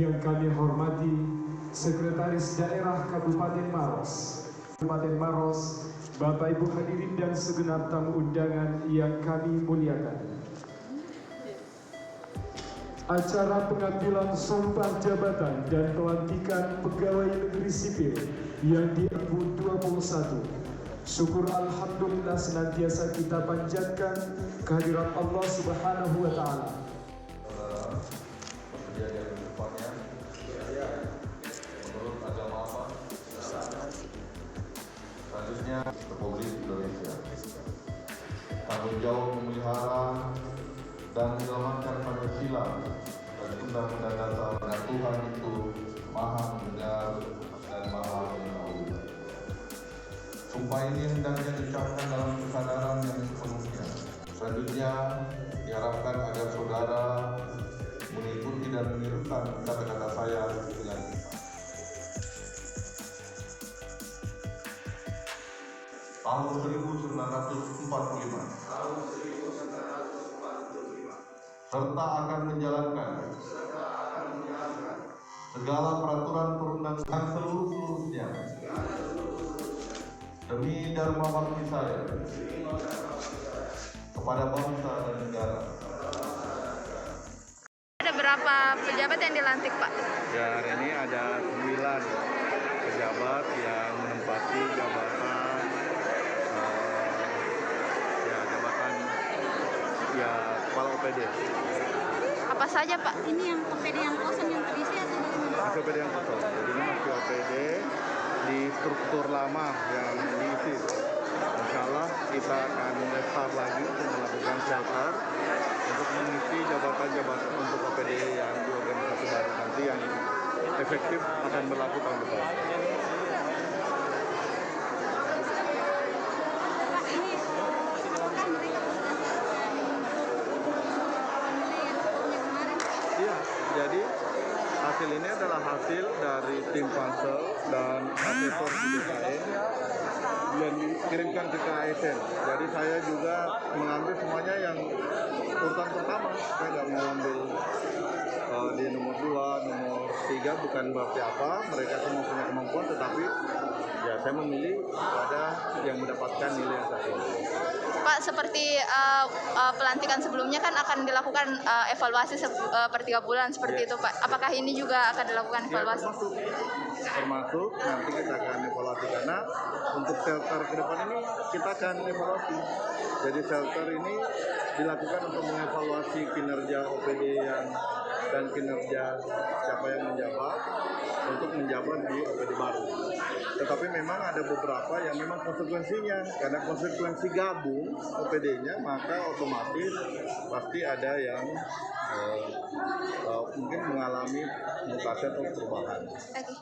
Yang kami hormati Sekretaris Daerah Kabupaten Maros, Bapak Ibu hadirin dan segenap tamu undangan yang kami muliakan. Acara pengambilan sumpah jabatan dan pelantikan pegawai negeri sipil yang di 2021. Syukur alhamdulillah senantiasa kita panjatkan kehadirat Allah Subhanahu wa taala. Kejadian depannya menurut agama apa? Selanjutnya Republik Indonesia tanggung jawab memelihara dan menyelamatkan Pancasila dan Undang-Undang Dasar dan Tuhan itu Maha Mendengar dan Maha Mengetahui. Sumpah ini hendaknya diucapkan dalam kesadaran yang sepenuhnya. Selanjutnya diharapkan agar saudara mengikuti dan menirukan kata-kata saya dengan kita. Tahun 1945 serta akan menjalankan segala peraturan perundang-undangan seluruhnya demi dharma bakti saya kepada bangsa dan negara. Ada berapa pejabat yang dilantik, Pak? Ya, hari ini ada 9 pejabat yang menempati jabatan Kepala OPD. Apa saja, Pak? Ini yang OPD yang kosong yang terisi atau bagaimana? Masih OPD yang kosong. Jadi ini masih OPD di struktur lama yang diisi. Insya Allah kita akan restart lagi untuk melakukan shelter untuk mengisi jabatan-jabatan untuk OPD yang di organisasi baru nanti yang efektif akan berlaku tahun depan. Pak, ini apakah mereka Iya, jadi hasil ini adalah hasil dari tim pansel dan asesor di BKN yang dikirimkan ke KASN. Jadi saya juga mengambil semuanya yang urutan pertama. Saya nggak mengambil di nomor 2, nomor 3 bukan berarti apa. Mereka semua punya kemampuan, tetapi ya saya memilih pada yang mendapatkan nilai yang satu. Pak, seperti pelantikan sebelumnya kan akan dilakukan evaluasi per 3 bulan seperti itu, Pak. Apakah ini juga akan dilakukan evaluasi? Ya, termasuk nanti kita akan evaluasi karena untuk shelter ke depan ini kita akan evaluasi. Jadi shelter ini dilakukan untuk mengevaluasi kinerja OPD dan kinerja siapa yang menjabat untuk menjabat di OPD baru. Tetapi memang ada beberapa yang memang konsekuensinya, karena konsekuensi gabung OPD-nya maka otomatis pasti ada yang mungkin mengalami mutasi atau perubahan. Oke.